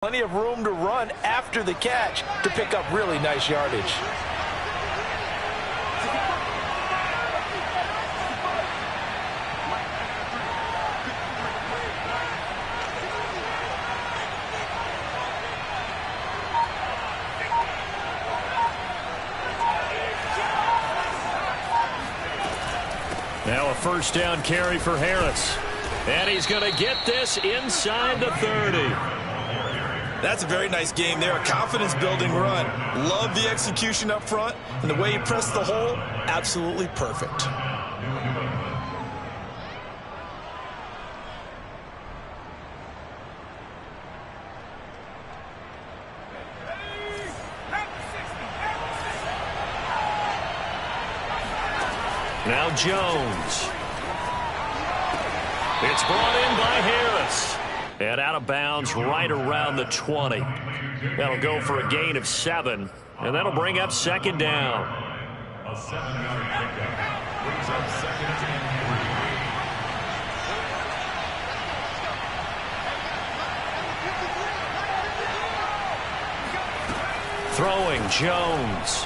Plenty of room to run after the catch to pick up really nice yardage. Now a first down carry for Harris. And he's going to get this inside the 30. That's a very nice game there. A confidence-building run. Love the execution up front. And the way he pressed the hole, absolutely perfect. Now Jones. It's brought in by Harris. And out of bounds right around the 20. That'll go for a gain of 7. And that'll bring up second down. A 7-yard pickup brings up second and 3. Throwing Jones.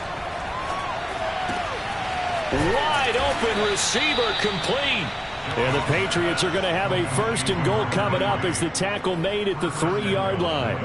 Wide open receiver complete. And the Patriots are going to have a first and goal coming up as the tackle made at the 3-yard line.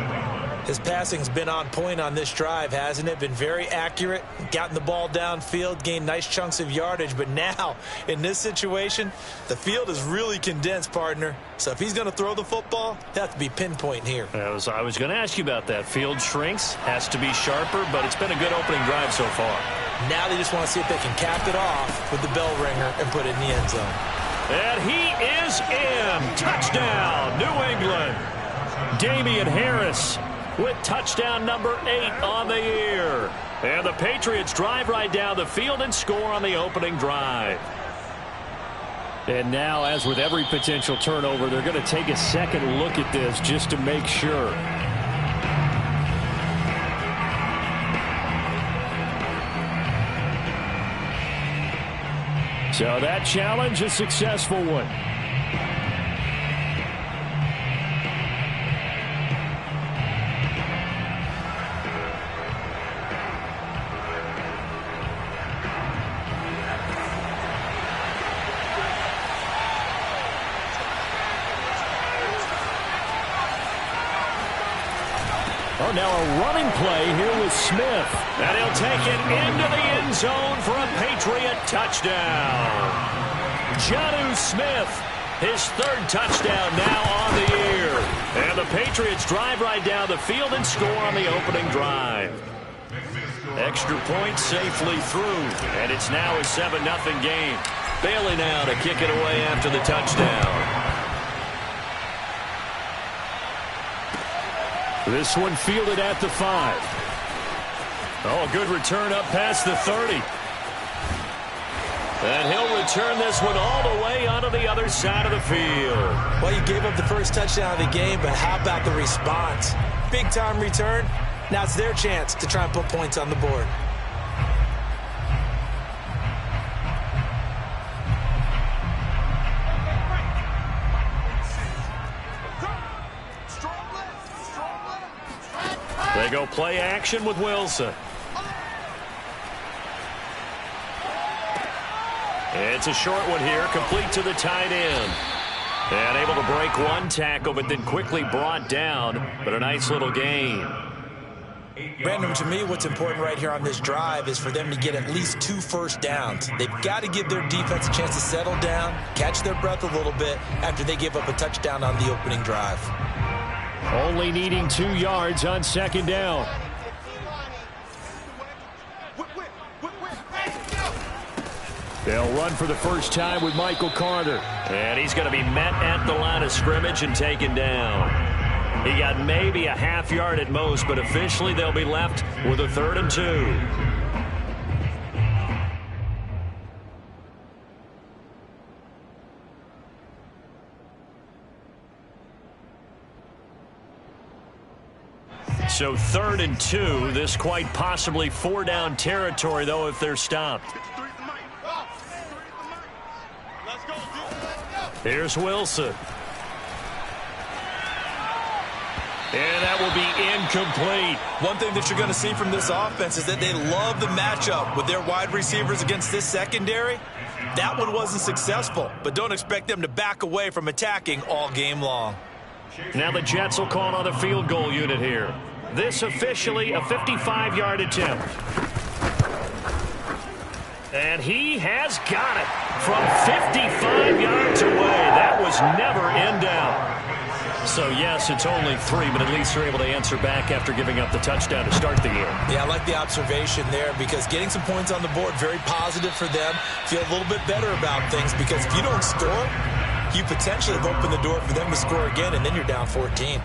His passing's been on point on this drive, hasn't it? Been very accurate, gotten the ball downfield, gained nice chunks of yardage. But now, in this situation, the field is really condensed, partner. So if he's going to throw the football, they have to be pinpoint here. I was going to ask you about that. Field shrinks, has to be sharper, but it's been a good opening drive so far. Now they just want to see if they can cap it off with the bell ringer and put it in the end zone. And he is in. Touchdown, New England. Damian Harris with touchdown number 8 on the year. And the Patriots drive right down the field and score on the opening drive. And now, as with every potential turnover, they're going to take a second look at this just to make sure. So that challenge, a successful one. Oh, now a running play here with Smith. And he'll take it into the end zone for a Patriot touchdown. Jonnu Smith, his 3rd touchdown now on the year. And the Patriots drive right down the field and score on the opening drive. Extra point safely through. And it's now a 7-0 game. Bailey now to kick it away after the touchdown. This one fielded at the 5. Oh, a good return up past the 30. And he'll return this one all the way onto the other side of the field. Well, you gave up the first touchdown of the game, but how about the response? Big-time return. Now it's their chance to try and put points on the board. They go play action with Wilson. It's a short one here, complete to the tight end. And able to break one tackle, but then quickly brought down. But a nice little gain. Brandon, to me, what's important right here on this drive is for them to get at least 2 first downs. They've got to give their defense a chance to settle down, catch their breath a little bit after they give up a touchdown on the opening drive. Only needing 2 yards on second down. They'll run for the first time with Michael Carter. And he's going to be met at the line of scrimmage and taken down. He got maybe a half yard at most, but officially they'll be left with a 3rd and 2. So 3rd and 2, this quite possibly 4-down territory, though, if they're stopped. Here's Wilson. And that will be incomplete. One thing that you're going to see from this offense is that they love the matchup with their wide receivers against this secondary. That one wasn't successful, but don't expect them to back away from attacking all game long. Now the Jets will call on a field goal unit here. This officially a 55-yard attempt. And he has got it from 55 yards away. That was never in doubt. So, yes, it's only 3, but at least they're able to answer back after giving up the touchdown to start the year. Yeah, I like the observation there because getting some points on the board, very positive for them. Feel a little bit better about things because if you don't score, you potentially have opened the door for them to score again, and then you're down 14.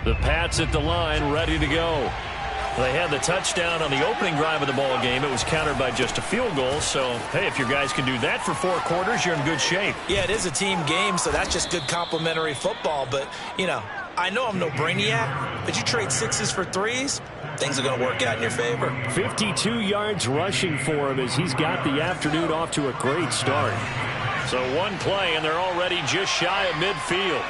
The Pats at the line, ready to go. They had the touchdown on the opening drive of the ball game. It was countered by just a field goal. So, hey, if your guys can do that for 4 quarters, you're in good shape. Yeah, it is a team game, so that's just good complimentary football. But, you know, I know I'm no brainiac, but you trade 6s for 3s, things are going to work out in your favor. 52 yards rushing for him as he's got the afternoon off to a great start. So one play, and they're already just shy of midfield.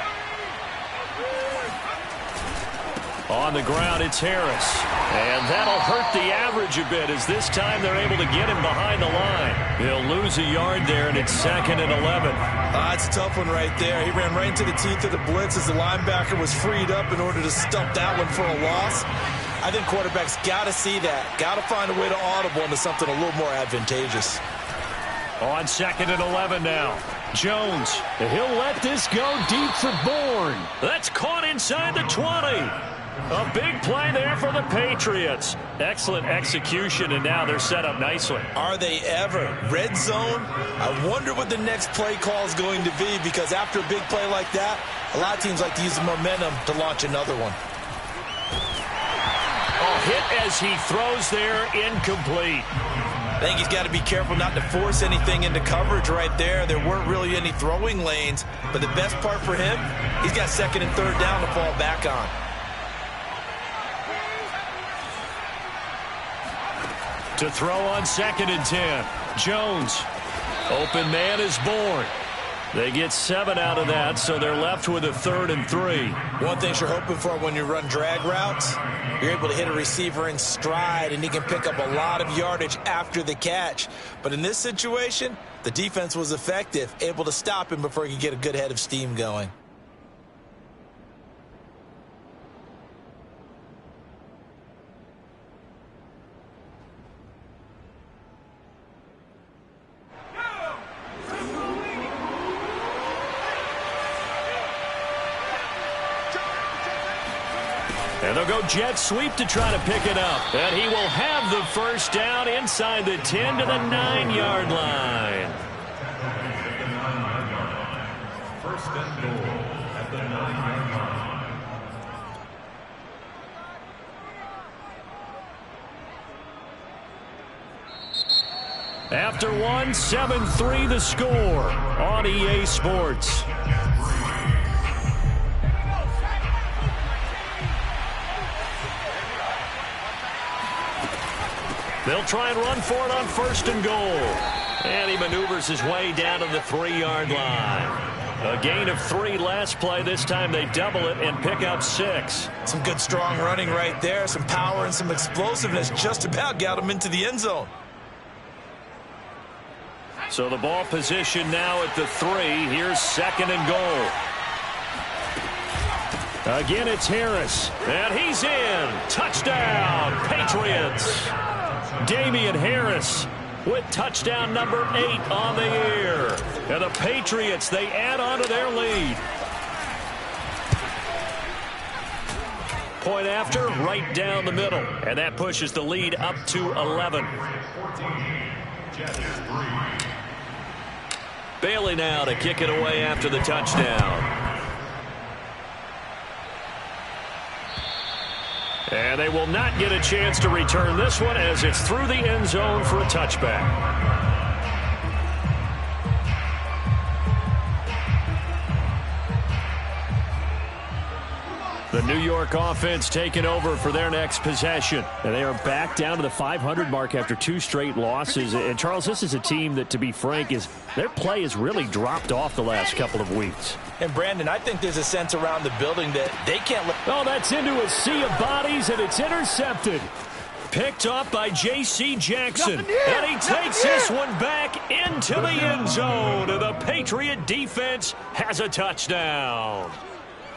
On the ground, it's Harris. And that'll hurt the average a bit as this time they're able to get him behind the line. He'll lose a yard there, and it's 2nd and 11. That's a tough one right there. He ran right into the teeth of the blitz as the linebacker was freed up in order to stump that one for a loss. I think quarterbacks got to see that. Got to find a way to audible into something a little more advantageous. On 2nd and 11 now. Jones. He'll let this go deep for Bourne. That's caught inside the 20. A big play there for the Patriots. Excellent execution, and now they're set up nicely. Are they ever? Red zone? I wonder what the next play call is going to be because after a big play like that, a lot of teams like to use the momentum to launch another one. Oh, hit as he throws there, incomplete. I think he's got to be careful not to force anything into coverage right there. There weren't really any throwing lanes, but the best part for him, he's got 2nd and 3rd down to fall back on. To throw on 2nd and 10. Jones. Open man is Bourne. They get 7 out of that, so they're left with a 3rd and 3. One thing you're hoping for when you run drag routes, you're able to hit a receiver in stride, and he can pick up a lot of yardage after the catch. But in this situation, the defense was effective, able to stop him before he could get a good head of steam going. And they'll go jet sweep to try to pick it up. And he will have the first down inside the 10 to the 9-yard line. First and goal at the 9-yard line. After one, 7-3 the score on EA Sports. They'll try and run for it on 1st and goal. And he maneuvers his way down to the 3-yard line. A gain of 3 last play. This time they double it and pick up 6. Some good strong running right there. Some power and some explosiveness just about got him into the end zone. So the ball position now at the 3. Here's 2nd and goal. Again, it's Harris. And he's in. Touchdown, Patriots. Damian Harris with touchdown number 8 on the year. And the Patriots, they add on to their lead. Point after, right down the middle. And that pushes the lead up to 11. Bailey now to kick it away after the touchdown. And they will not get a chance to return this one as it's through the end zone for a touchback. The New York offense taking over for their next possession. And they are back down to the 500 mark after 2 straight losses. And, Charles, this is a team that, to be frank, their play has really dropped off the last couple of weeks. And, Brandon, I think there's a sense around the building that they can't let... Oh, that's into a sea of bodies, and it's intercepted. Picked off by J.C. Jackson. And he takes this one back into the end zone. And the Patriot defense has a touchdown.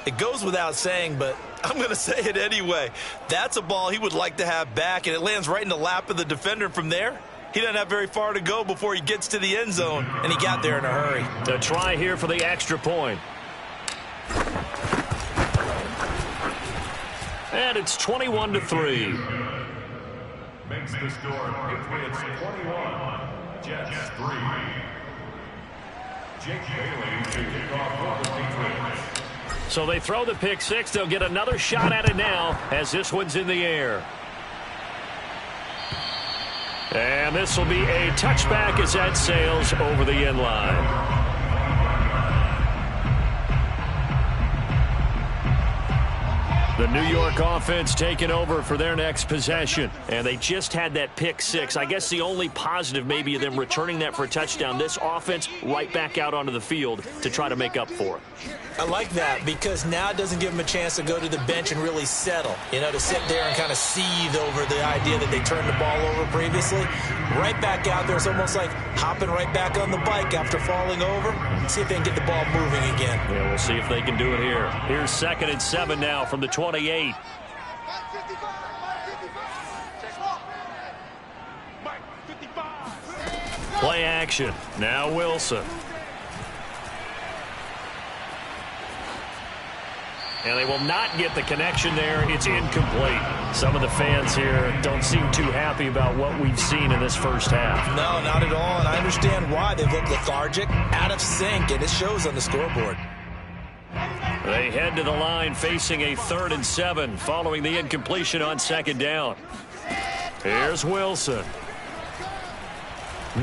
It goes without saying, but I'm going to say it anyway. That's a ball he would like to have back, and it lands right in the lap of the defender from there. He doesn't have very far to go before he gets to the end zone, and he got there in a hurry. The try here for the extra point. And it's 21-3. Makes the score Patriots 21, Jets 3. Jake Bailey to kick off for the Patriots. So they throw the pick six. They'll get another shot at it now as this one's in the air. And this will be a touchback as that sails over the end line. The New York offense taking over for their next possession. And they just had that pick six. I guess the only positive maybe of them returning that for a touchdown. This offense right back out onto the field to try to make up for it. I like that because now it doesn't give them a chance to go to the bench and really settle. You know, to sit there and kind of seethe over the idea that they turned the ball over previously. Right back out there. It's almost like hopping right back on the bike after falling over. See if they can get the ball moving again. Yeah, we'll see if they can do it here. Here's 2nd and 7 now from the 28. Play action. Now Wilson. And they will not get the connection there. It's incomplete. Some of the fans here don't seem too happy about what we've seen in this first half. No, not at all. And I understand why. They've looked lethargic, out of sync, and it shows on the scoreboard. They head to the line facing a 3rd and 7 following the incompletion on 2nd down. Here's Wilson.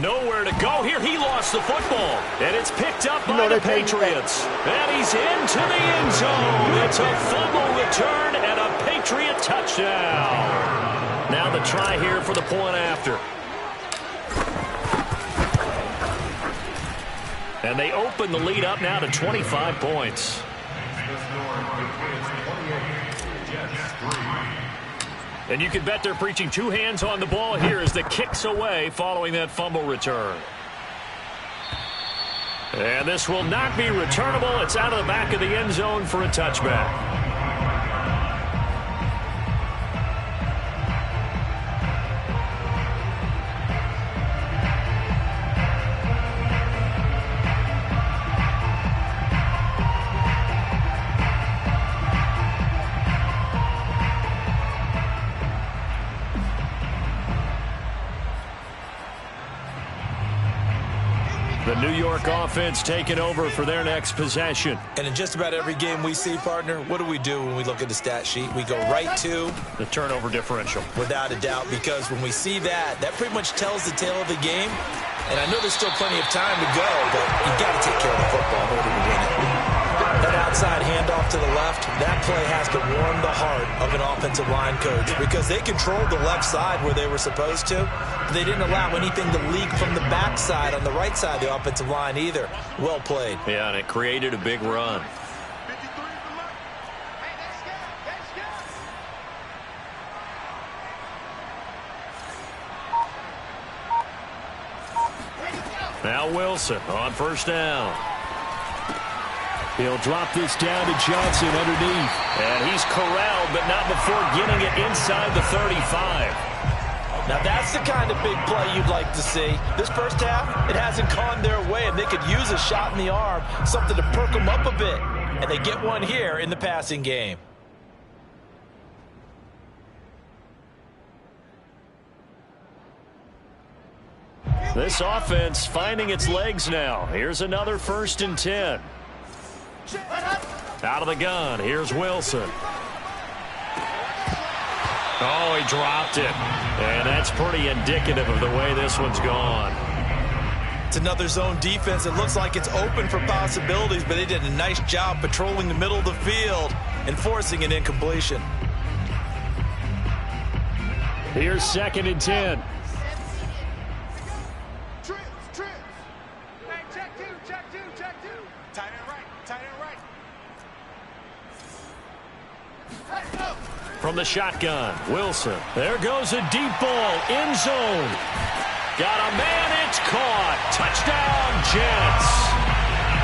Nowhere to go here. He lost the football. And it's picked up by the Patriots. And he's into the end zone. It's a fumble return and a Patriot touchdown. Now the try here for the point after. And they open the lead up now to 25 points. And you can bet they're preaching 2 hands on the ball here as the kick's away following that fumble return. And this will not be returnable. It's out of the back of the end zone for a touchback. The New York offense taking over for their next possession. And in just about every game we see, partner, what do when we look at the stat sheet? We go right to the turnover differential. Without a doubt, because when we see that, that pretty much tells the tale of the game. And I know there's still plenty of time to go, but you've got to take care of the football in order to win it. That outside handoff to the left, that play has to warm the heart of an offensive line coach because they controlled the left side where they were supposed to. But they didn't allow anything to leak from the backside on the right side of the offensive line either. Well played. Yeah, and it created a big run. Now Wilson on 1st down. He'll drop this down to Johnson underneath. And he's corralled, but not before getting it inside the 35. Now that's the kind of big play you'd like to see. This first half, it hasn't gone their way, and they could use a shot in the arm, something to perk them up a bit. And they get one here in the passing game. This offense finding its legs now. Here's another 1st and 10. Out of the gun, here's Wilson. Oh, he dropped it. And that's pretty indicative of the way this one's gone. It's another zone defense. It looks like it's open for possibilities, but they did a nice job patrolling the middle of the field and forcing an incompletion. Here's 2nd and 10. From the shotgun, Wilson. There goes a deep ball, end zone. Got a man, it's caught. Touchdown, Jets.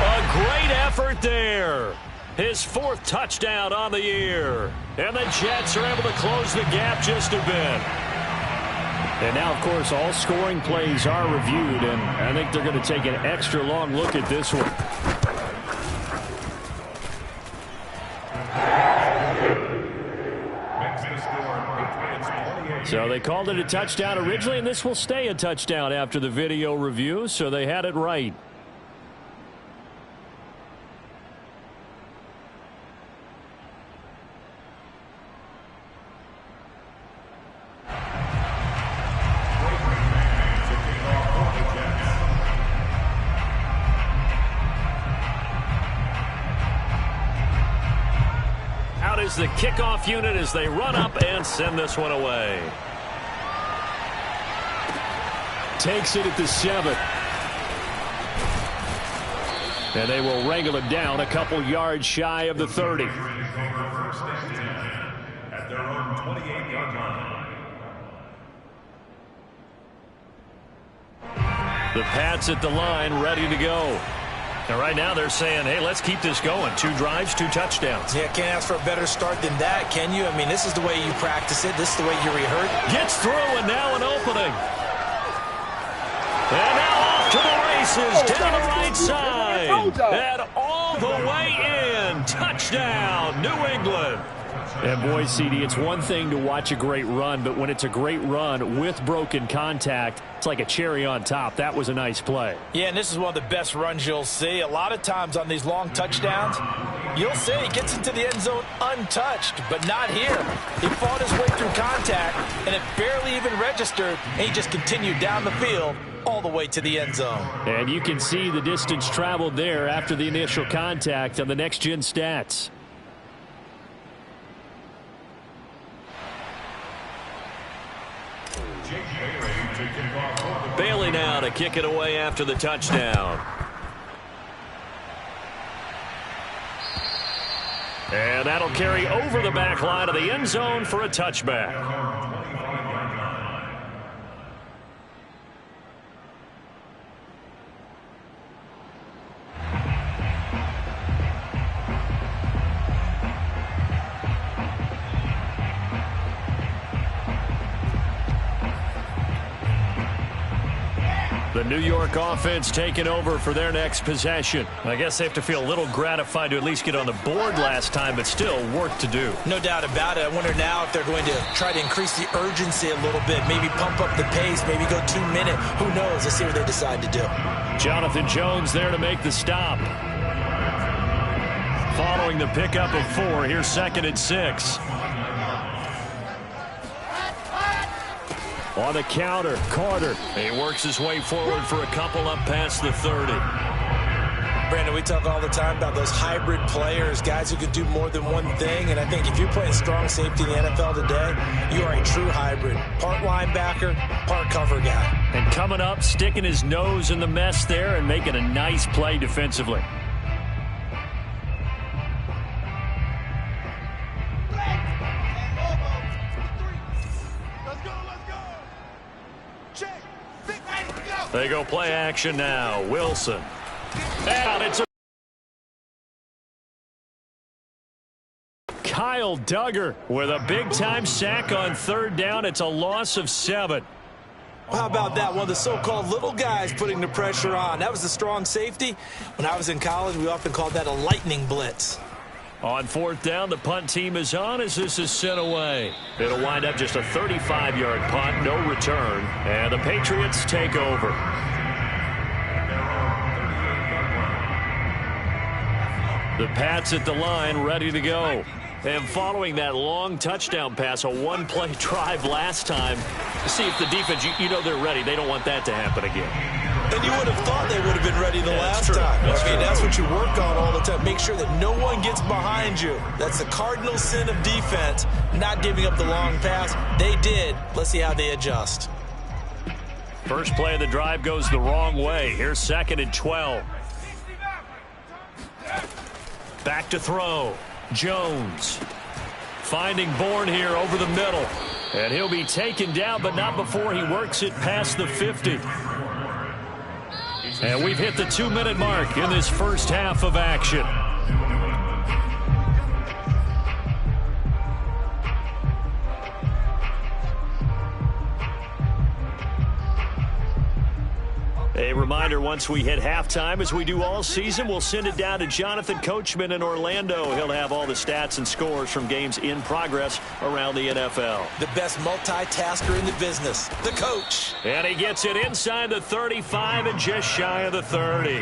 A great effort there. His 4th touchdown on the year. And the Jets are able to close the gap just a bit. And now, of course, all scoring plays are reviewed, and I think they're going to take an extra long look at this one. So they called it a touchdown originally, and this will stay a touchdown after the video review, so they had it right. Out is the kickoff unit as they run up and send this one away. Takes it at the 7. And they will wrangle it down a couple yards shy of the 30. At their own 28-yard line. The Pats at the line, ready to go. And right now they're saying, hey, let's keep this going. 2 drives, 2 touchdowns. Yeah, can't ask for a better start than that, can you? I mean, this is the way you practice it. This is the way you rehearse. Gets through, and now an opening. And now off to the races, down the right side. And all the way in. Touchdown, New England. And boy, CD, it's one thing to watch a great run, but when it's a great run with broken contact, it's like a cherry on top. That was a nice play. Yeah, and this is one of the best runs you'll see. A lot of times on these long touchdowns, you'll see he gets into the end zone untouched, but not here. He fought his way through contact, and it barely even registered, and he just continued down the field all the way to the end zone. And you can see the distance traveled there after the initial contact on the next-gen stats. Bailey now to kick it away after the touchdown. And that'll carry over the back line of the end zone for a touchback. The New York offense taking over for their next possession. I guess they have to feel a little gratified to at least get on the board last time, but still work to do. No doubt about it. I wonder now if they're going to try to increase the urgency a little bit, maybe pump up the pace, maybe go 2 minute. Who knows? Let's see what they decide to do. Jonathan Jones there to make the stop. Following the pickup of 4, here's 2nd and 6. On the counter, Carter. He works his way forward for a couple up past the 30. Brandon, we talk all the time about those hybrid players, guys who could do more than one thing. And I think if you're playing strong safety in the NFL today, you are a true hybrid. Part linebacker, part cover guy. And coming up, sticking his nose in the mess there and making a nice play defensively. They go play action now. Wilson. Out. It's a Kyle Duggar with a big-time sack on 3rd down. It's a loss of 7. How about that? One of the so-called little guys putting the pressure on. That was the strong safety. When I was in college, we often called that a lightning blitz. On 4th down, the punt team is on as this is sent away. It'll wind up just a 35-yard punt, no return, and the Patriots take over. The Pats at the line, ready to go. And following that long touchdown pass, a one-play drive last time, see if the defense, you know they're ready. They don't want that to happen again. And you would have thought they would have been ready the last time. That's what you work on all the time. Make sure that no one gets behind you. That's the cardinal sin of defense, not giving up the long pass. They did. Let's see how they adjust. First play of the drive goes the wrong way. Here's 2nd and 12. Back to throw. Jones. Finding Bourne here over the middle. And he'll be taken down, but not before he works it past the 50. And we've hit the 2-minute mark in this first half of action. A reminder, once we hit halftime, as we do all season, we'll send it down to Jonathan Coachman in Orlando. He'll have all the stats and scores from games in progress around the NFL. The best multitasker in the business, the coach. And he gets it inside the 35 and just shy of the 30.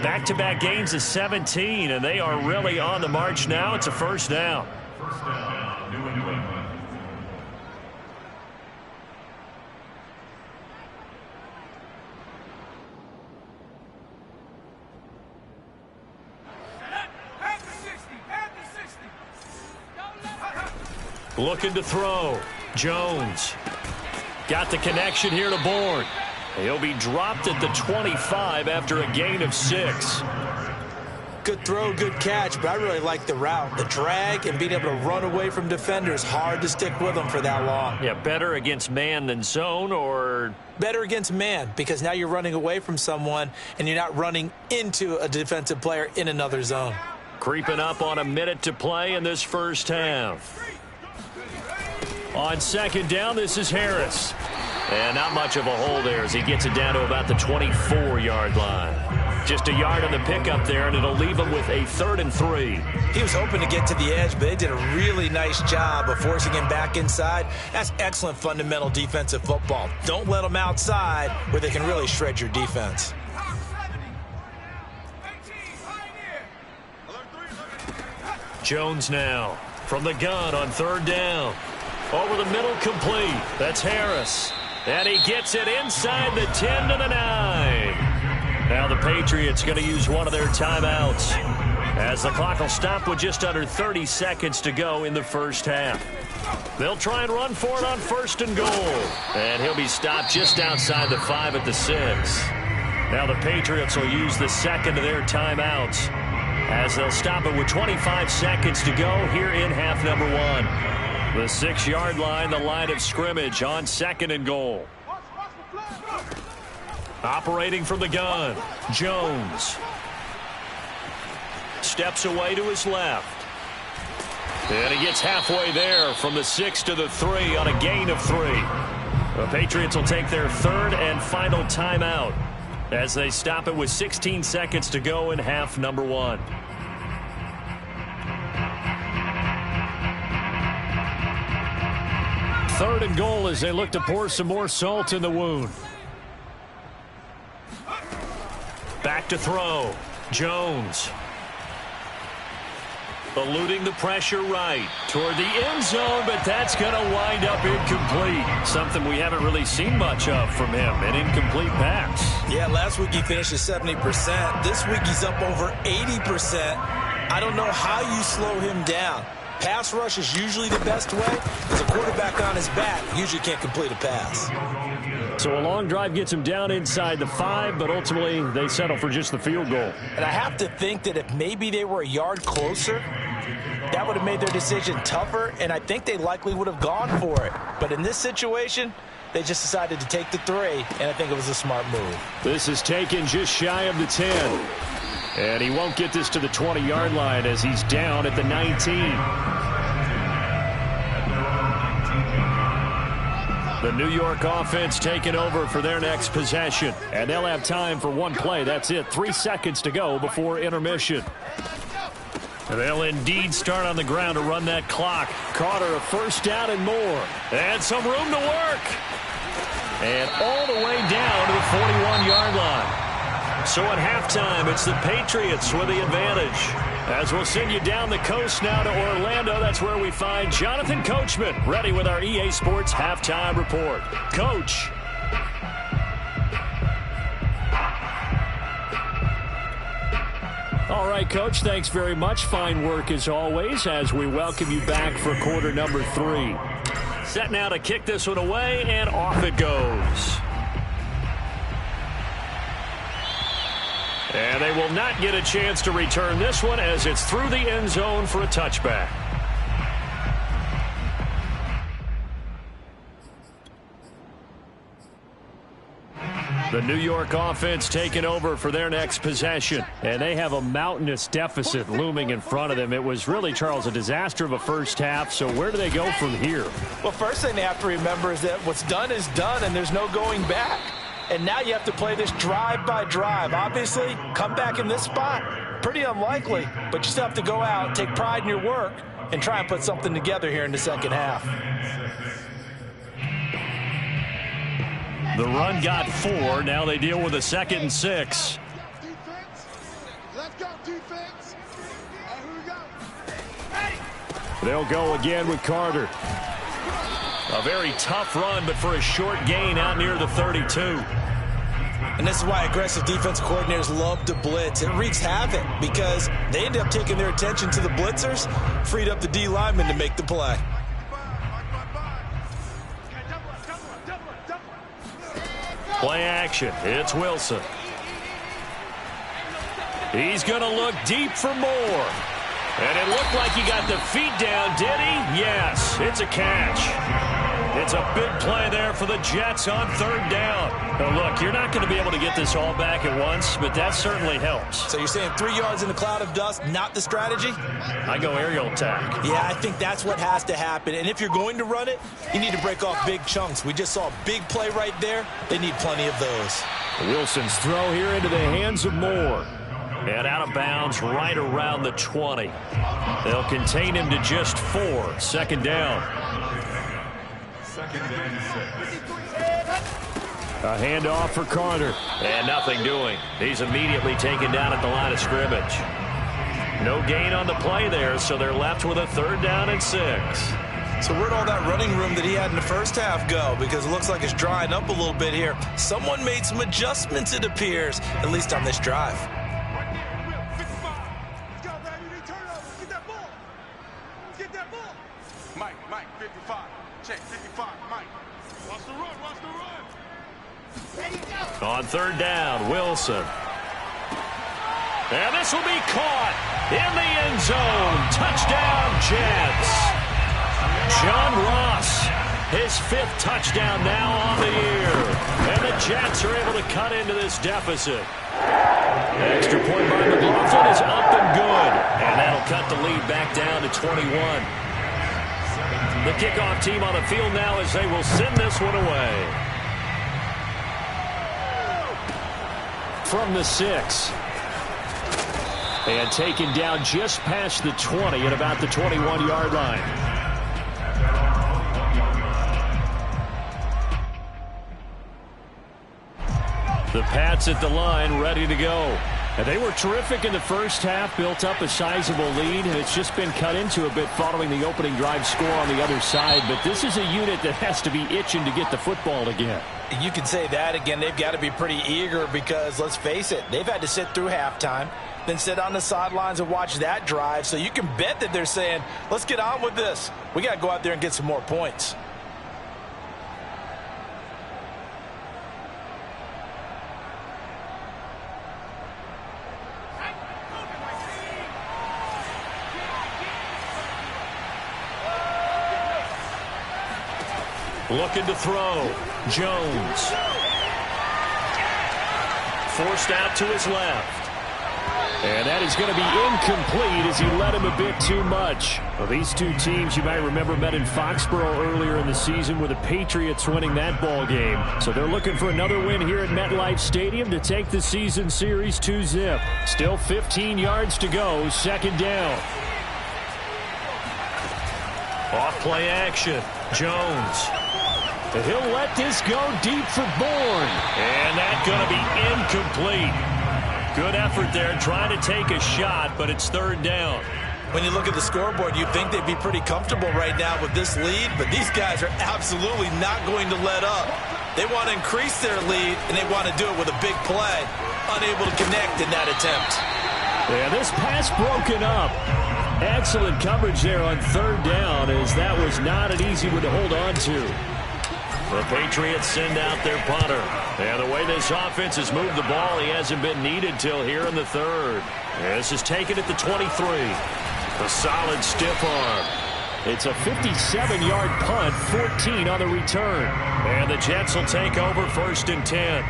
Back-to-back gains of 17, and they are really on the march now. It's a first down. First down, New England. Looking to throw. Jones. Got the connection here to Bourne. He'll be dropped at the 25 after a gain of 6. Good throw, good catch, but I really like the route. The drag and being able to run away from defenders. Hard to stick with them for that long. Yeah, better against man than zone, or? Better against man, because now you're running away from someone and you're not running into a defensive player in another zone. Creeping up on a minute to play in this first half. On 2nd down, this is Harris. And not much of a hole there as he gets it down to about the 24-yard line. Just a yard on the pickup there, and it'll leave him with a 3rd and 3. He was hoping to get to the edge, but they did a really nice job of forcing him back inside. That's excellent fundamental defensive football. Don't let them outside where they can really shred your defense. Jones now from the gun on 3rd down. Over the middle, complete. That's Harris. And he gets it inside the 10 to the 9. Now the Patriots going to use one of their timeouts, as the clock will stop with just under 30 seconds to go in the first half. They'll try and run for it on 1st and goal. And he'll be stopped just outside the 5 at the 6. Now the Patriots will use the 2nd of their timeouts, as they'll stop it with 25 seconds to go here in half number 1. The 6-yard line, the line of scrimmage on 2nd and goal. Operating from the gun, Jones. Steps away to his left. And he gets halfway there from the 6 to the 3 on a gain of 3. The Patriots will take their 3rd and final timeout as they stop it with 16 seconds to go in half number 1. 3rd and goal as they look to pour some more salt in the wound. Back to throw. Jones. Eluding the pressure right toward the end zone, but that's going to wind up incomplete. Something we haven't really seen much of from him, an incomplete pass. Yeah, last week he finished at 70%. This week he's up over 80%. I don't know how you slow him down. Pass rush is usually the best way. As a quarterback on his back, usually can't complete a pass. So a long drive gets him down inside the 5, but ultimately they settle for just the field goal. And I have to think that if maybe they were a yard closer, that would have made their decision tougher, and I think they likely would have gone for it. But in this situation, they just decided to take the 3, and I think it was a smart move. This is taken just shy of the 10. And he won't get this to the 20-yard line as he's down at the 19. The New York offense taking over for their next possession. And they'll have time for one play. That's it. 3 seconds to go before intermission. They'll indeed start on the ground to run that clock. Carter, a first down and more. And some room to work. And all the way down to the 41-yard line. So at halftime, it's the Patriots with the advantage. As we'll send you down the coast now to Orlando, that's where we find Jonathan Coachman, ready with our EA Sports Halftime Report. Coach. All right, Coach, thanks very much. Fine work as always as we welcome you back for quarter number 3. Set now to kick this one away, and off it goes. And they will not get a chance to return this one as it's through the end zone for a touchback. The New York offense taking over for their next possession. And they have a mountainous deficit looming in front of them. It was really, Charles, a disaster of a first half. So where do they go from here? Well, first thing they have to remember is that what's done is done, and there's no going back. And now you have to play this drive by drive. Obviously, come back in this spot, pretty unlikely. But you still have to go out, take pride in your work, and try and put something together here in the second half. The run got 4. Now they deal with a 2nd and 6. Let's go, defense. They'll go again with Carter. A very tough run, but for a short gain out near the 32. And this is why aggressive defensive coordinators love to blitz. It wreaks havoc because they end up taking their attention to the blitzers, freed up the D lineman to make the play. Play action. It's Wilson. He's going to look deep for more. And it looked like he got the feet down, did he? Yes, it's a catch. It's a big play there for the Jets on 3rd down. Now, look, you're not going to be able to get this all back at once, but that certainly helps. So you're saying 3 yards in a cloud of dust, not the strategy? I go aerial attack. Yeah, I think that's what has to happen. And if you're going to run it, you need to break off big chunks. We just saw a big play right there. They need plenty of those. Wilson's throw here into the hands of Moore. And out of bounds right around the 20. They'll contain him to just 4. 2nd down. 2nd and 6. A handoff for Carter. And nothing doing. He's immediately taken down at the line of scrimmage. No gain on the play there, so they're left with a 3rd down and 6. So where'd all that running room that he had in the first half go? Because it looks like it's drying up a little bit here. Someone made some adjustments, it appears, at least on this drive. Mike, 55. Check, 55, Mike. Watch the run, watch the run. On 3rd down, Wilson. And this will be caught in the end zone. Touchdown, Jets. John Ross, his 5th touchdown now on the year. And the Jets are able to cut into this deficit. Extra point by McLaughlin is up and good. And that'll cut the lead back down to 21. The kickoff team on the field now as they will send this one away. From the 6. And taken down just past the 20 at about the 21-yard line. The Pats at the line, ready to go. And they were terrific in the first half, built up a sizable lead, and it's just been cut into a bit following the opening drive score on the other side. But this is a unit that has to be itching to get the football again. You can say that again. They've got to be pretty eager because, let's face it, they've had to sit through halftime, then sit on the sidelines and watch that drive. So you can bet that they're saying, let's get on with this. We got to go out there and get some more points. Looking to throw. Jones. Forced out to his left. And that is going to be incomplete as he led him a bit too much. Well, these two teams, you might remember, met in Foxborough earlier in the season with the Patriots winning that ball game. So they're looking for another win here at MetLife Stadium to take the season series 2-zip. Still 15 yards to go. 2nd down. Off play action. Jones. And he'll let this go deep for Bourne. And that's going to be incomplete. Good effort there trying to take a shot, but it's 3rd down. When you look at the scoreboard, you'd think they'd be pretty comfortable right now with this lead, but these guys are absolutely not going to let up. They want to increase their lead, and they want to do it with a big play. Unable to connect in that attempt. And this pass broken up. Excellent coverage there on third down, as that was not an easy one to hold on to. The Patriots send out their punter. And the way this offense has moved the ball, he hasn't been needed till here in the third. This is taken at the 23. A solid stiff arm. It's a 57-yard punt, 14 on the return. And the Jets will take over 1st and 10.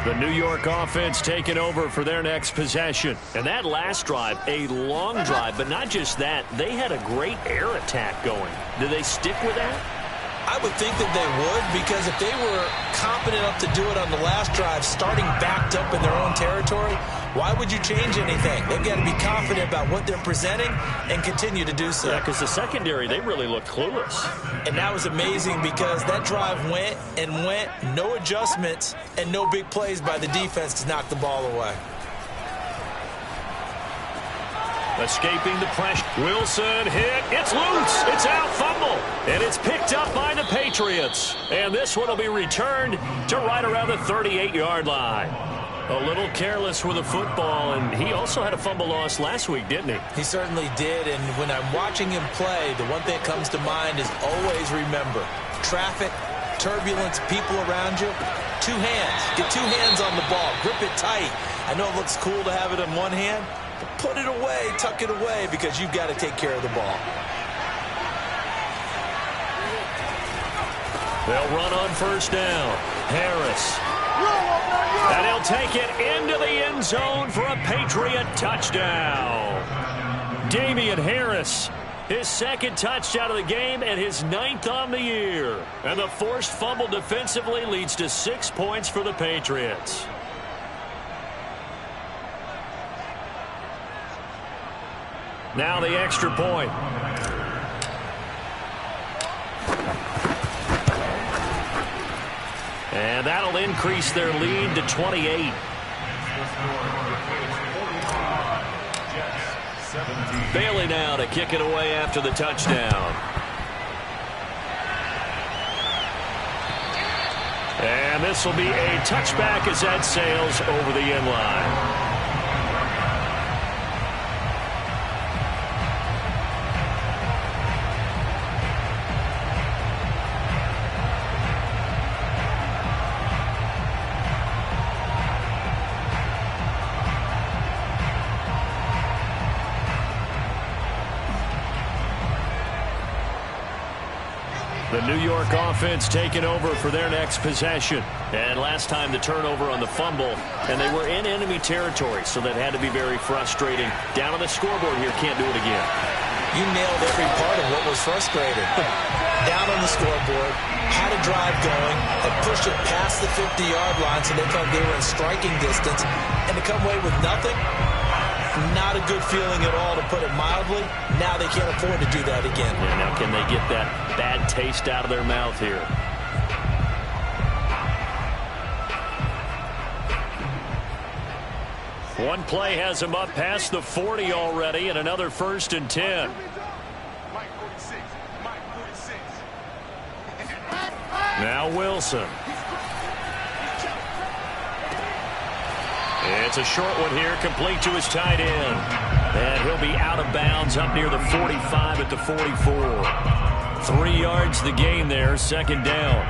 The New York offense taking over for their next possession. And that last drive, a long drive, but not just that. They had a great air attack going. Do they stick with that? I would think that they would, because if they were competent enough to do it on the last drive, starting backed up in their own territory, why would you change anything? They've got to be confident about what they're presenting and continue to do so. Yeah, because the secondary, they really look clueless. And that was amazing, because that drive went and went, no adjustments, and no big plays by the defense to knock the ball away. Escaping the pressure. Wilson hit. It's loose. It's out. Fumble. And it's picked up by the Patriots. And this one will be returned to right around the 38-yard line. A little careless with the football, and he also had a fumble loss last week, didn't he? He certainly did, and when I'm watching him play, the one thing that comes to mind is always remember, traffic, turbulence, people around you, 2 hands. Get 2 hands on the ball. Grip it tight. I know it looks cool to have it in one hand, but put it away, tuck it away, because you've got to take care of the ball. They'll run on 1st down. Harris. And he'll take it into the end zone for a Patriot touchdown. Damian Harris, his 2nd touchdown of the game and his 9th on the year. And the forced fumble defensively leads to 6 points for the Patriots. Now the extra point. And that'll increase their lead to 28. Bailey now to kick it away after the touchdown. And this will be a touchback as that sails over the end line. The New York offense taking over for their next possession. And last time the turnover on the fumble, and they were in enemy territory, so that had to be very frustrating. Down on the scoreboard here, can't do it again. You nailed every part of what was frustrating. Down on the scoreboard, had a drive going, and pushed it past the 50-yard line so they felt they were in striking distance, and to come away with nothing, not a good feeling at all, to put it mildly. Now they can't afford to do that again. Yeah, now can they get that bad taste out of their mouth here? One play has him up past the 40 already, and another 1st and 10. Now Wilson. It's a short one here, complete to his tight end. And he'll be out of bounds up near the 45 at the 44. 3 yards the gain there, 2nd down.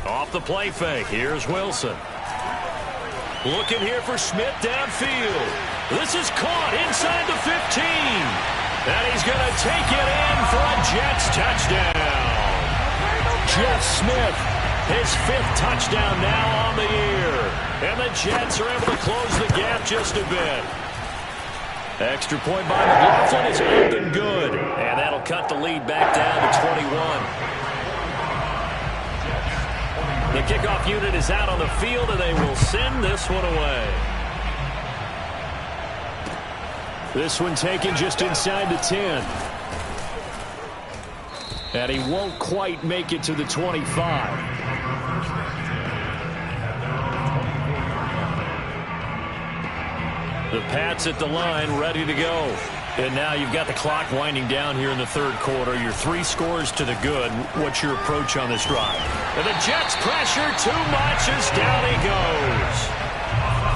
Off the play fake, here's Wilson. Looking here for Smith downfield. This is caught inside the 15. And he's going to take it in for a Jets touchdown. Jeff Smith, his 5th touchdown now on the year. And the Jets are able to close the gap just a bit. Extra point by McLaughlin is up and good. And that'll cut the lead back down to 21. The kickoff unit is out on the field, and they will send this one away. This one taken just inside the 10. And he won't quite make it to the 25. The Pats at the line, ready to go. And now you've got the clock winding down here in the third quarter. Your 3 scores to the good. What's your approach on this drive? And the Jets pressure too much as down he goes.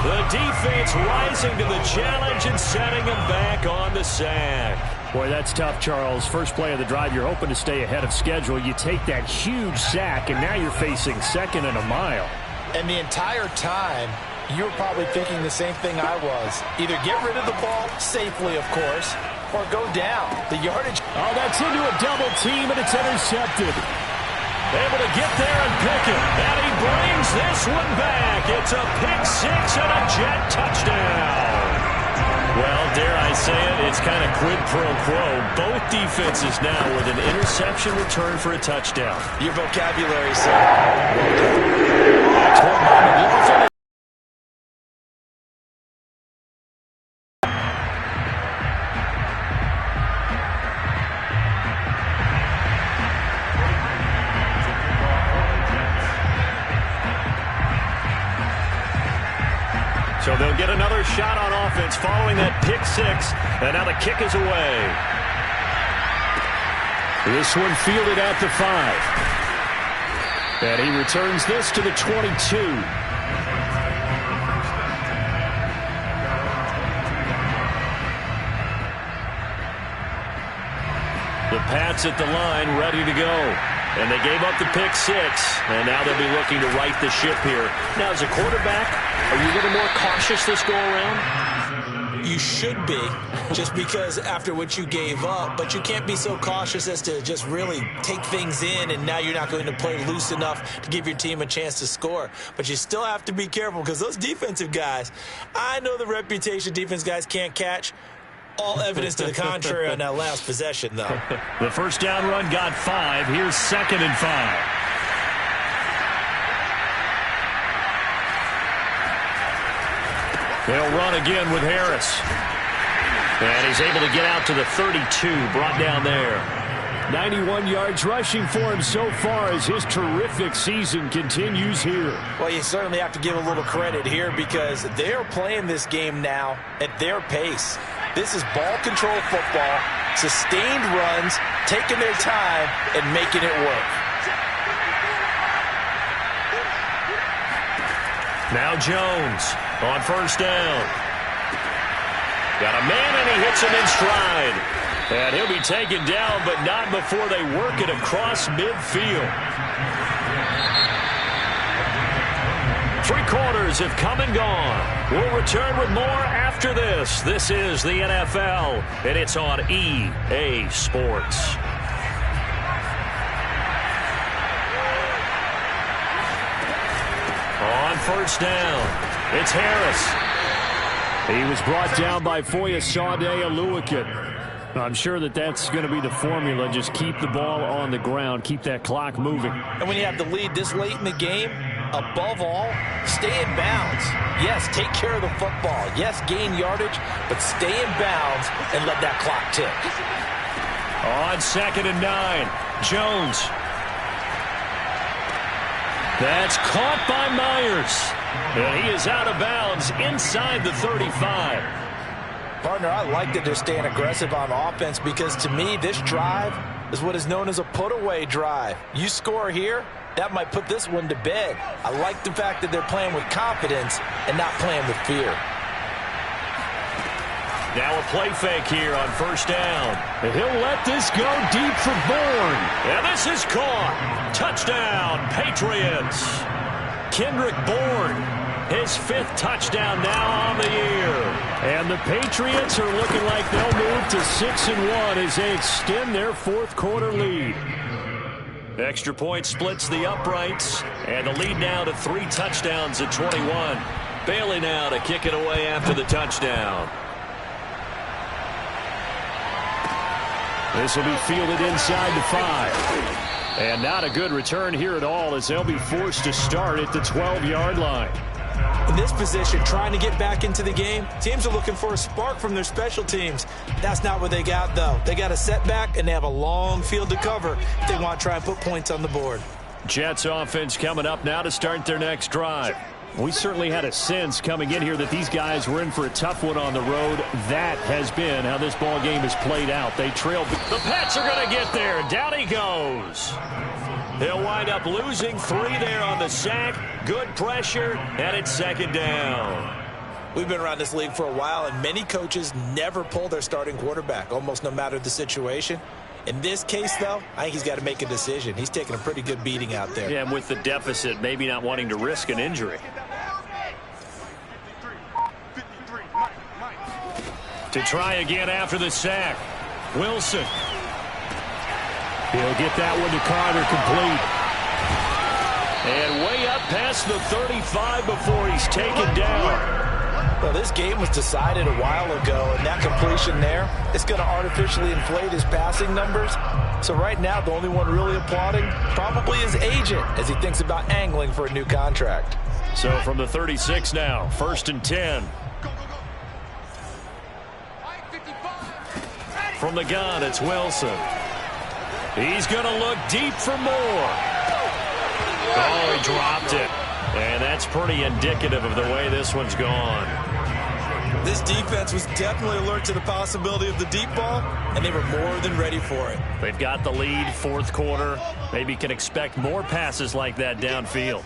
The defense rising to the challenge and setting him back on the sack. Boy, that's tough, Charles. First play of the drive, you're hoping to stay ahead of schedule. You take that huge sack, and now you're facing second and a mile. And the entire time, you were probably thinking the same thing I was. Either get rid of the ball, safely, of course, or go down. The yardage. Oh, that's into a double team, and it's intercepted. Able to get there and pick it. And he brings this one back. It's a pick 6 and a Jet touchdown. Well, dare I say it, it's kind of quid pro quo. Both defenses now with an interception return for a touchdown. Your vocabulary, sir. That's one by McLaughlin. So they'll get another shot on offense following that pick 6. And now the kick is away. This one fielded at the 5. And he returns this to the 22. The Pats at the line, ready to go. And they gave up the pick 6, and now they'll be looking to right the ship here. Now, as a quarterback, are you a little more cautious this go-around? You should be, just because after what you gave up, but you can't be so cautious as to just really take things in, and now you're not going to play loose enough to give your team a chance to score. But you still have to be careful, because those defensive guys, I know the reputation defense guys can't catch. All evidence to the contrary on that last possession, though. The first down run got 5. Here's 2nd and 5. They'll run again with Harris. And he's able to get out to the 32, brought down there. 91 yards rushing for him so far as his terrific season continues here. Well, you certainly have to give a little credit here because they're playing this game now at their pace. This is ball control football, sustained runs, taking their time, and making it work. Now Jones on first down. Got a man, and he hits him in stride. And he'll be taken down, but not before they work it across midfield. 3 quarters have come and gone. We'll return with more after this. This is the NFL, and it's on EA Sports. On first down, it's Harris. He was brought down by Foyesade Oluokun. I'm sure that's going to be the formula. Just keep the ball on the ground. Keep that clock moving. And when you have the lead this late in the game, above all, stay in bounds. Yes, take care of the football. Yes, gain yardage, but stay in bounds and let that clock tick. On 2nd and 9, Jones. That's caught by Myers. And he is out of bounds inside the 35. Partner, I like that they're staying aggressive on offense because to me, this drive is what is known as a put-away drive. You score here, that might put this one to bed. I like the fact that they're playing with confidence and not playing with fear. Now a play fake here on first down. And he'll let this go deep for Bourne. And this is caught. Touchdown, Patriots. Kendrick Bourne, his 5th touchdown now on the year. And the Patriots are looking like they'll move to 6-1 as they extend their 4th quarter lead. Extra point splits the uprights, and the lead now to 3 touchdowns at 21. Bailey now to kick it away after the touchdown. This will be fielded inside the 5. And not a good return here at all as they'll be forced to start at the 12-yard line. In this position, trying to get back into the game, teams are looking for a spark from their special teams. That's not what they got, though. They got a setback, and they have a long field to cover if they want to try and put points on the board. Jets offense coming up now to start their next drive. We certainly had a sense coming in here that these guys were in for a tough one on the road. That has been how this ball game has played out. They trail. The Pats are going to get there. Down he goes. He'll wind up losing 3 there on the sack. Good pressure, and it's second down. We've been around this league for a while, and many coaches never pull their starting quarterback, almost no matter the situation. In this case, though, I think he's got to make a decision. He's taking a pretty good beating out there. Yeah, and with the deficit, maybe not wanting to risk an injury. To try again after the sack. Wilson. He'll get that one to Carter, complete. And way up past the 35 before he's taken down. Well, this game was decided a while ago, and that completion there, it's going to artificially inflate his passing numbers. So right now, the only one really applauding probably his agent as he thinks about angling for a new contract. So from the 36 now, 1st and 10. From the gun, it's Wilson. He's going to look deep for more. Oh, he dropped it. And that's pretty indicative of the way this one's gone. This defense was definitely alert to the possibility of the deep ball, and they were more than ready for it. They've got the lead, 4th quarter. Maybe can expect more passes like that downfield.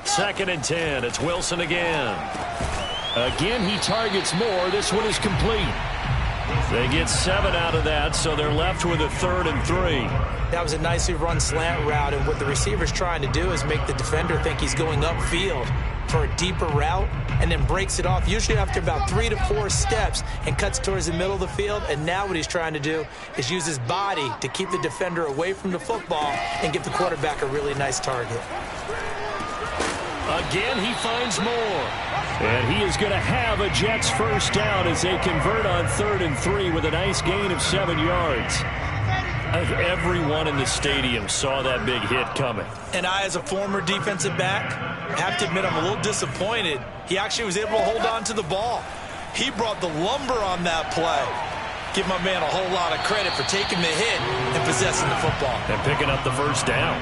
2nd and 10. It's Wilson again. Again, he targets more. This one is complete. They get 7 out of that, so they're left with a 3rd and 3. That was a nicely run slant route, and what the receiver's trying to do is make the defender think he's going upfield for a deeper route and then breaks it off, usually after about 3 to 4 steps, and cuts towards the middle of the field. And now what he's trying to do is use his body to keep the defender away from the football and give the quarterback a really nice target. Again, he finds more. And he is going to have a Jets first down as they convert on 3rd and 3 with a nice gain of 7 yards. I think everyone in the stadium saw that big hit coming. And I, as a former defensive back, have to admit I'm a little disappointed. He actually was able to hold on to the ball. He brought the lumber on that play. Give my man a whole lot of credit for taking the hit and possessing the football. And picking up the first down.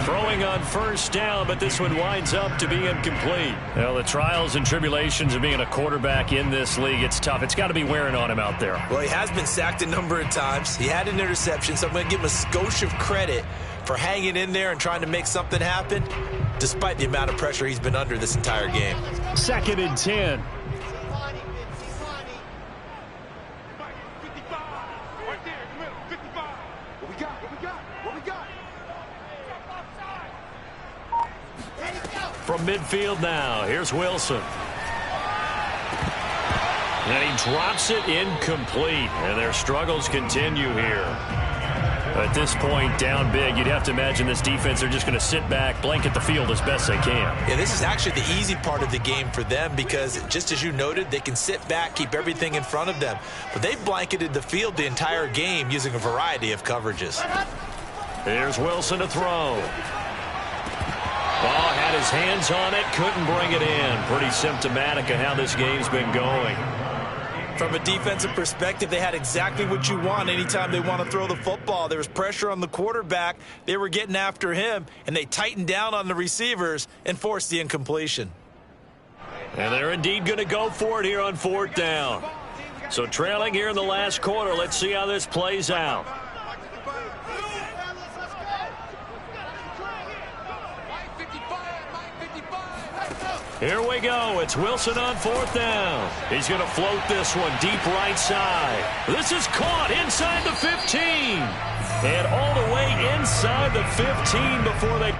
Throwing on first down, but this one winds up to be incomplete. Well, the trials and tribulations of being a quarterback in this league, it's tough. It's got to be wearing on him out there. Well, he has been sacked a number of times. He had an interception, so I'm going to give him a skosh of credit for hanging in there and trying to make something happen, despite the amount of pressure he's been under this entire game. 2nd and 10. From midfield now, here's Wilson. And he drops it incomplete. And their struggles continue here. At this point, down big, you'd have to imagine this defense are just going to sit back, blanket the field as best they can. Yeah, this is actually the easy part of the game for them because, just as you noted, they can sit back, keep everything in front of them. But they've blanketed the field the entire game using a variety of coverages. Here's Wilson to throw. Ball had his hands on it, couldn't bring it in. Pretty symptomatic of how this game's been going. From a defensive perspective, they had exactly what you want anytime they want to throw the football. There was pressure on the quarterback. They were getting after him, and they tightened down on the receivers and forced the incompletion. And they're indeed going to go for it here on 4th down. So trailing here in the last quarter, let's see how this plays out. Here we go. It's Wilson on 4th down. He's going to float this one deep right side. This is caught inside the 15. And all the way inside the 15 before they...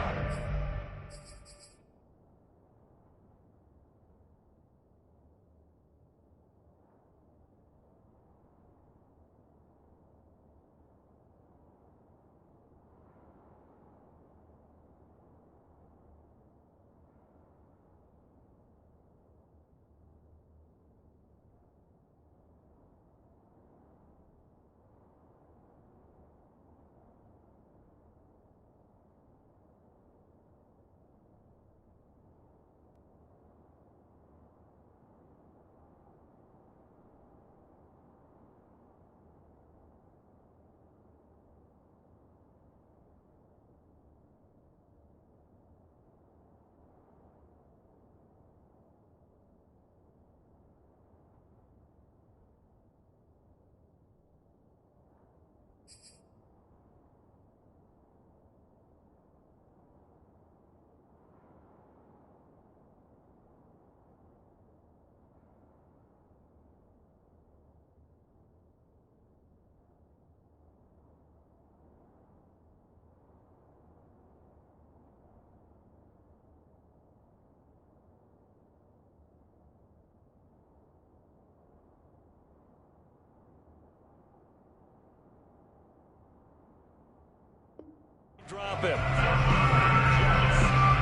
Drop him.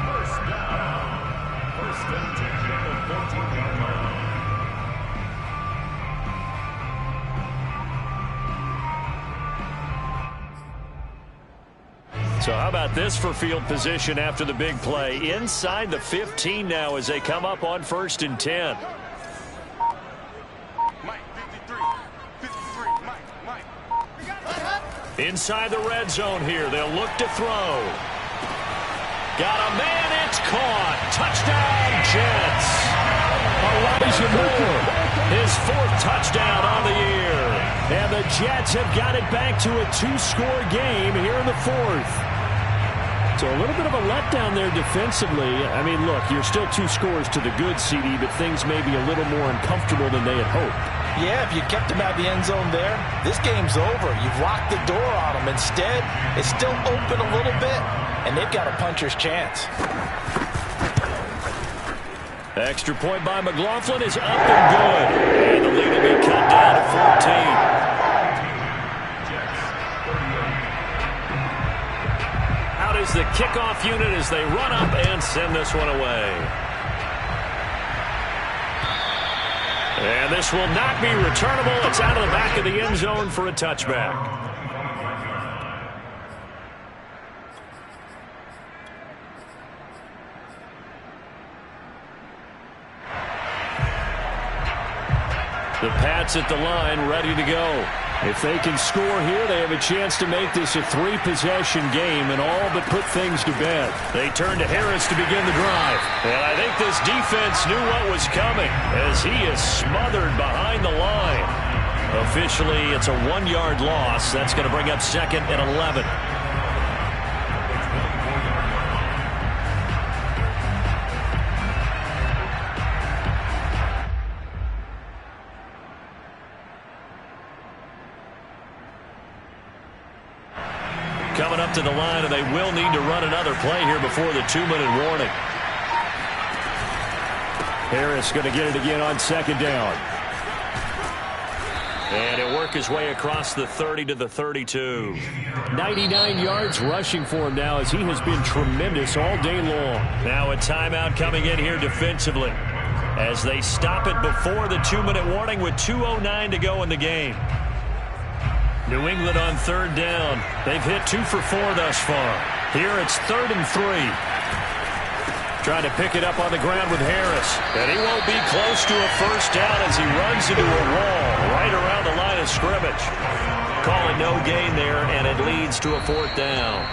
First down. First and 10 at the 14-yard line. So how about this for field position after the big play? Inside the 15 now as they come up on 1st and 10. Mike, 53. 53. Mike. Inside the red zone here. They'll look to throw. Got a man. It's caught. Touchdown, Jets. Elijah Moore, his 4th touchdown on the year. And the Jets have got it back to a 2-score game here in the 4th. So a little bit of a letdown there defensively. I mean, look, you're still 2 scores to the good, CD, but things may be a little more uncomfortable than they had hoped. Yeah, if you kept him out of the end zone there, this game's over. You've locked the door on him. Instead, it's still open a little bit, and they've got a puncher's chance. Extra point by McLaughlin is up and good. And the lead will be cut down to 14. Out is the kickoff unit as they run up and send this one away. And this will not be returnable. It's out of the back of the end zone for a touchback. The Pats at the line, ready to go. If they can score here, they have a chance to make this a 3-possession game and all but put things to bed. They turn to Harris to begin the drive. And I think this defense knew what was coming as he is smothered behind the line. Officially, it's a 1-yard loss. That's going to bring up 2nd and 11. Coming up to the line, and they will need to run another play here before the 2-minute warning. Harris going to get it again on 2nd down. And he'll work his way across the 30 to the 32. 99 yards rushing for him now as he has been tremendous all day long. Now a timeout coming in here defensively as they stop it before the 2-minute warning with 2:09 to go in the game. New England on 3rd down. They've hit 2 for 4 thus far. Here it's 3rd and 3. Trying to pick it up on the ground with Harris. And he won't be close to a 1st down as he runs into a wall right around the line of scrimmage. Call it no gain there, and it leads to a 4th down.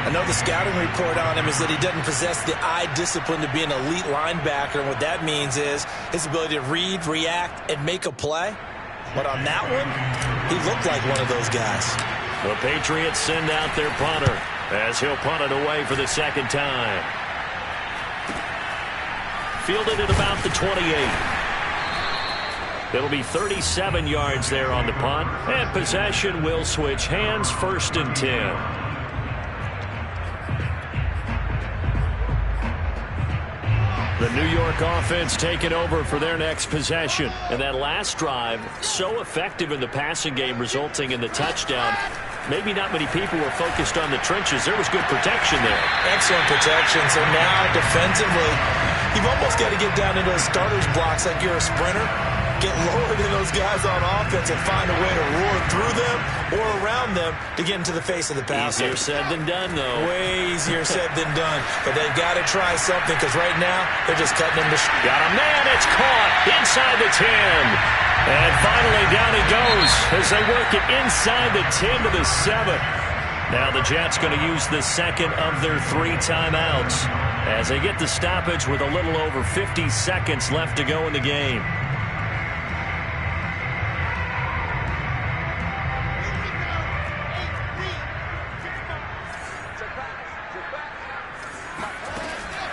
I know the scouting report on him is that he doesn't possess the eye discipline to be an elite linebacker. And what that means is his ability to read, react, and make a play. But on that one, he looked like one of those guys. The Patriots send out their punter as he'll punt it away for the 2nd time. Fielded at about the 28. It'll be 37 yards there on the punt. And possession will switch hands, 1st and 10. The New York offense taking over for their next possession. And that last drive, so effective in the passing game, resulting in the touchdown. Maybe not many people were focused on the trenches. There was good protection there. Excellent protection. So now, defensively, you've almost got to get down into those starter's blocks like you're a sprinter. Get lower than those guys on offense and find a way to roar through them or around them to get into the face of the passer. Easier said than done, though. Way easier said than done. But they've got to try something because right now they're just cutting him to Got a man. It's caught inside the 10. And finally down he goes as they work it inside the 10 to the 7. Now the Jets going to use the 2nd of their 3 timeouts as they get the stoppage with a little over 50 seconds left to go in the game.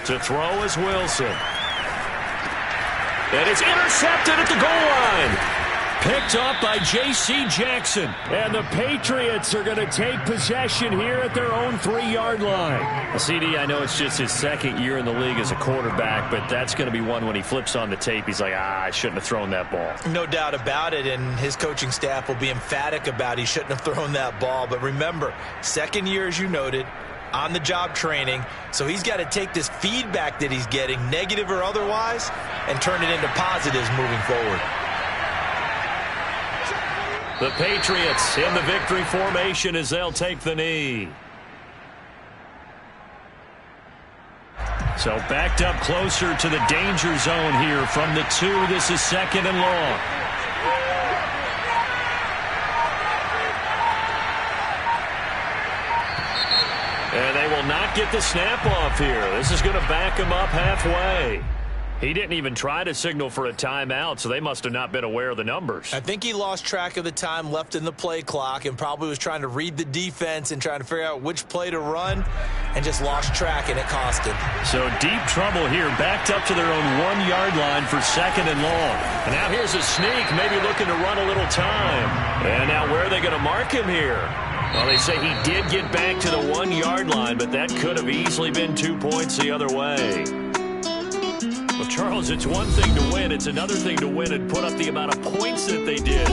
To throw is Wilson. And it's intercepted at the goal line. Picked up by J.C. Jackson. And the Patriots are going to take possession here at their own 3-yard line. Well, CD, I know it's just his second year in the league as a quarterback, but that's going to be one when he flips on the tape. He's like, I shouldn't have thrown that ball. No doubt about it, and his coaching staff will be emphatic about he shouldn't have thrown that ball. But remember, second year, as you noted, on-the-job training, so he's got to take this feedback that he's getting, negative or otherwise, and turn it into positives moving forward. The Patriots in the victory formation as they'll take the knee. So backed up closer to the danger zone here from the 2. This is 2nd and long. And they will not get the snap off here. This is going to back him up halfway. He didn't even try to signal for a timeout, so they must have not been aware of the numbers. I think he lost track of the time left in the play clock and probably was trying to read the defense and trying to figure out which play to run and just lost track, and it cost him. So deep trouble here, backed up to their own 1-yard line for 2nd and long. And now here's a sneak, maybe looking to run a little time. And now where are they going to mark him here? Well, they say he did get back to the 1-yard line, but that could have easily been 2 points the other way. Well, Charles, it's one thing to win. It's another thing to win and put up the amount of points that they did.